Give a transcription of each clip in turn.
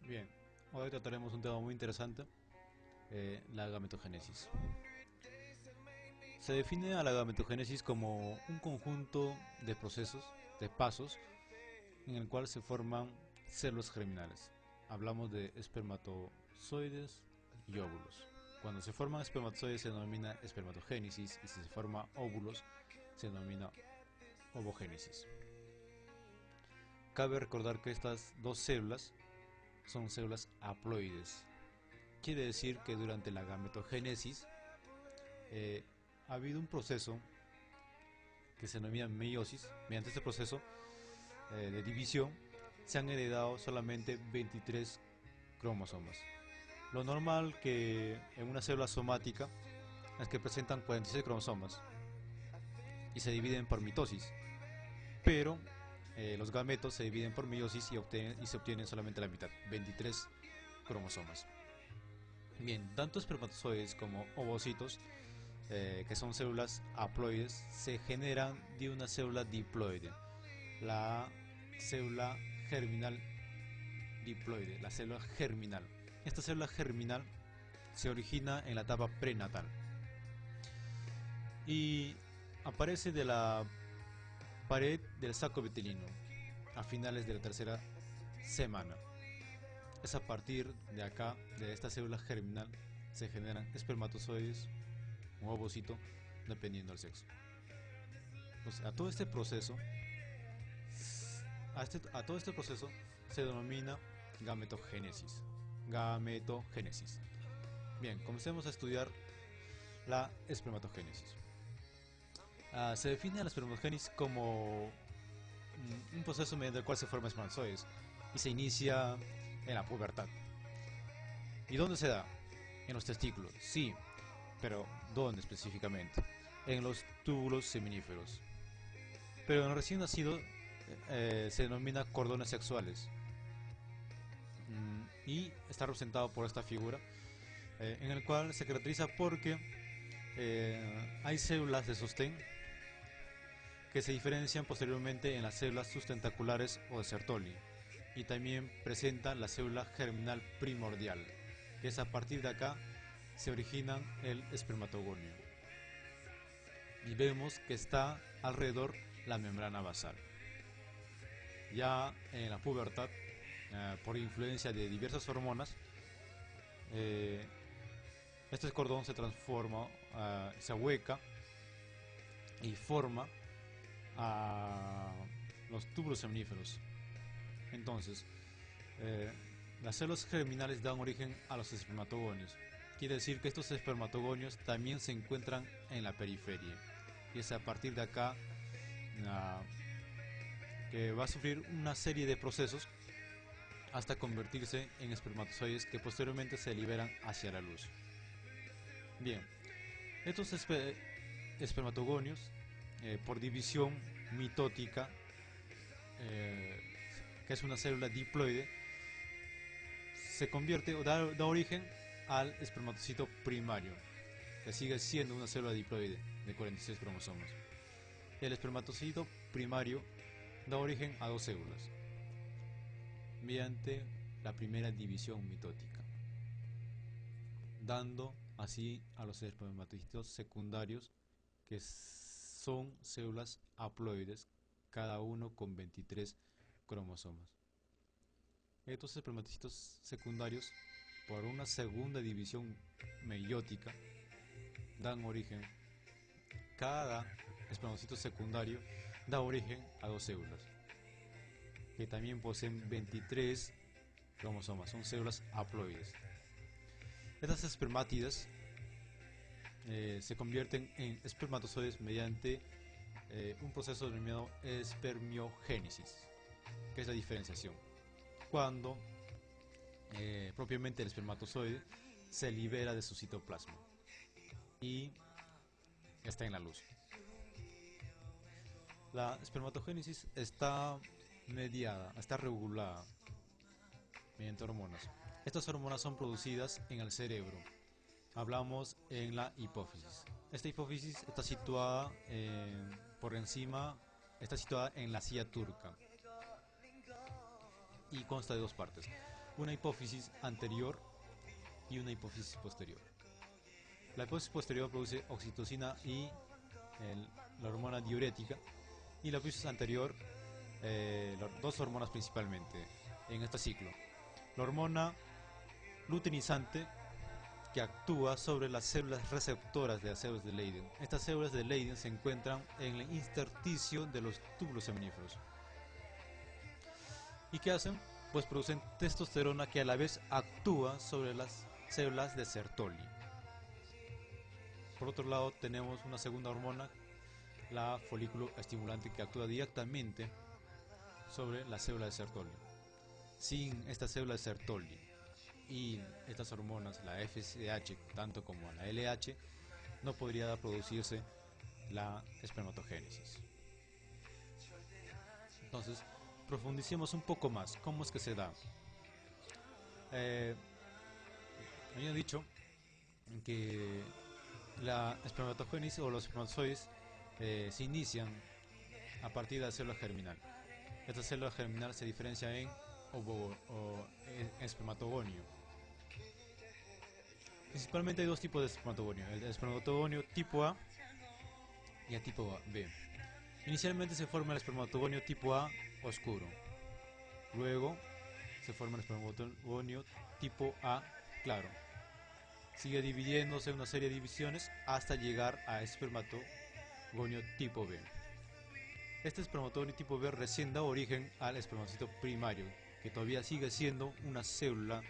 Bien, hoy trataremos un tema muy interesante, la gametogénesis. Se define a la gametogénesis como un conjunto de procesos, de pasos, en el cual se forman células germinales. Hablamos de espermatozoides y óvulos. Cuando se forman espermatozoides se denomina espermatogénesis y si se forman óvulos se denomina ovogénesis. Cabe recordar que estas dos células son células haploides. Quiere decir que durante la gametogénesis ha habido un proceso que se denomina meiosis. Mediante este proceso de división se han heredado solamente 23 cromosomas. Lo normal que en una célula somática es que presentan 46 cromosomas y se dividen por mitosis, pero los gametos se dividen por meiosis y se obtienen solamente la mitad, 23 cromosomas. Bien, tanto espermatozoides como ovocitos, que son células haploides, se generan de una célula diploide, la célula germinal diploide, la célula germinal. Esta célula germinal se origina en la etapa prenatal y aparece de la pared del saco vitelino a finales de la tercera semana. Es a partir de acá, de esta célula germinal, se generan espermatozoides o ovocito, dependiendo del sexo. Pues a todo este proceso, a todo este proceso se denomina gametogénesis. Gametogénesis. Bien, comencemos a estudiar la espermatogénesis. Se define la espermatogénesis como un proceso mediante el cual se forman espermatozoides y se inicia en la pubertad. ¿Y dónde se da? En los testículos, sí, pero ¿dónde específicamente? En los túbulos seminíferos. Pero en el recién nacido se denomina cordones sexuales y está representado por esta figura en el cual se caracteriza porque hay células de sostén que se diferencian posteriormente en las células sustentaculares o de Sertoli y también presenta la célula germinal primordial, que es a partir de acá se originan el espermatogonio y vemos que está alrededor la membrana basal. Ya en la pubertad, por influencia de diversas hormonas, este cordón se transforma, se ahueca y forma a los túbulos seminíferos. Entonces, las células germinales dan origen a los espermatogonios. Quiere decir que estos espermatogonios también se encuentran en la periferia. Y es a partir de acá que va a sufrir una serie de procesos hasta convertirse en espermatozoides que posteriormente se liberan hacia la luz. Bien, estos espermatogonios, por división mitótica, eh, que es una célula diploide, se convierte o da origen al espermatocito primario, que sigue siendo una célula diploide de 46 cromosomas. El espermatocito primario da origen a dos células mediante la primera división mitótica, dando así a los espermatocitos secundarios, que son células haploides, cada uno con 23 cromosomas. Estos espermatocitos secundarios, por una segunda división meiótica, dan origen, cada espermatocito secundario da origen a dos células, que también poseen 23 cromosomas, son células haploides. Estas espermátidas se convierten en espermatozoides mediante un proceso denominado espermiogénesis, que es la diferenciación, cuando propiamente el espermatozoide se libera de su citoplasma y está en la luz. La espermatogénesis está mediada, está regulada mediante hormonas. Estas hormonas son producidas en el cerebro. Hablamos en la hipófisis. Esta hipófisis está situada por encima, está situada en la silla turca y consta de dos partes. una hipófisis anterior y una hipófisis posterior. La hipófisis posterior produce oxitocina y la hormona diurética, y la hipófisis anterior dos hormonas principalmente en este ciclo. La hormona luteinizante, que actúa sobre las células receptoras de las células de Leyden. Estas células de Leyden se encuentran en el intersticio de los túbulos seminíferos. ¿Y qué hacen? Pues producen testosterona, que a la vez actúa sobre las células de Sertoli. Por otro lado, tenemos una segunda hormona, la folículo estimulante, que actúa directamente sobre la célula de Sertoli. Sin esta célula de Sertoli y estas hormonas, la FSH tanto como la LH, no podría producirse la espermatogénesis. Entonces, profundicemos un poco más. ¿Cómo es que se da? Habían dicho que la espermatogénesis o los espermatozoides se inician a partir de la célula germinal. Esta célula germinal se diferencia en espermatogonio. Principalmente hay dos tipos de espermatogonio: el espermatogonio tipo A y el tipo B. Inicialmente se forma el espermatogonio tipo A oscuro. Luego se forma el espermatogonio tipo A claro. Sigue dividiéndose en una serie de divisiones hasta llegar a espermatogonio tipo B. Este espermatogonio tipo B recién da origen al espermatozoide primario, que todavía sigue siendo una célula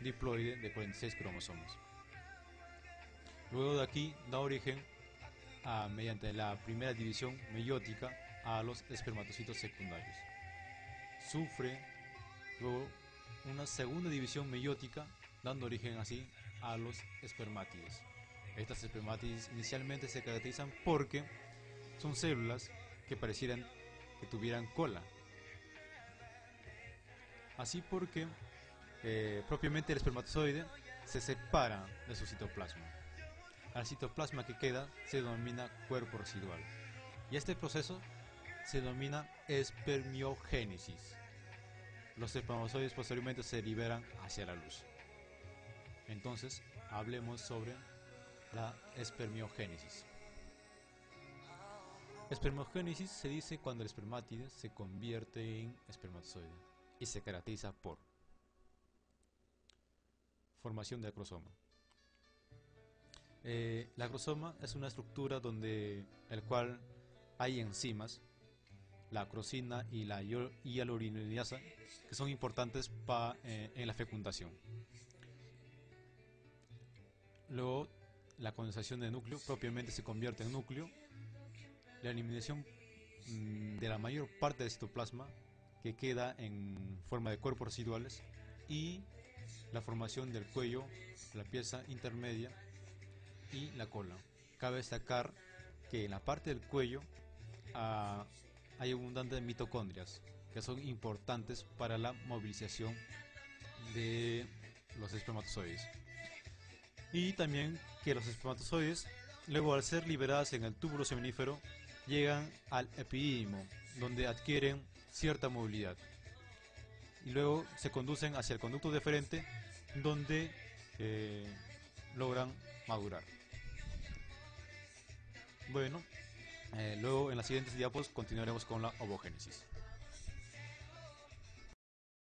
diploide de 46 cromosomas. Luego de aquí da origen mediante la primera división meiótica a los espermatocitos secundarios. Sufre luego una segunda división meiótica, dando origen así a los espermátides. Estas espermátides inicialmente se caracterizan porque son células que parecieran que tuvieran cola. Así porque propiamente el espermatozoide se separa de su citoplasma. Al citoplasma que queda se denomina cuerpo residual. Y este proceso se denomina espermiogénesis. Los espermatozoides posteriormente se liberan hacia la luz. Entonces, hablemos sobre la espermiogénesis. Espermogénesis se dice cuando el espermátide se convierte en espermatozoide y se caracteriza por formación del acrosoma. La acrosoma es una estructura donde el cual hay enzimas, la acrosina y la hialuronidasa, que son importantes en la fecundación. Luego, la condensación de núcleo propiamente se convierte en núcleo, la eliminación de la mayor parte del citoplasma, que queda en forma de cuerpos residuales, y la formación del cuello, la pieza intermedia y la cola. Cabe destacar que en la parte del cuello hay abundantes mitocondrias, que son importantes para la movilización de los espermatozoides. Y también que los espermatozoides, luego al ser liberados en el túbulo seminífero, llegan al epidídimo, donde adquieren cierta movilidad. Y luego se conducen hacia el conducto deferente, donde logran madurar. Bueno, luego en las siguientes diapos continuaremos con la ovogénesis.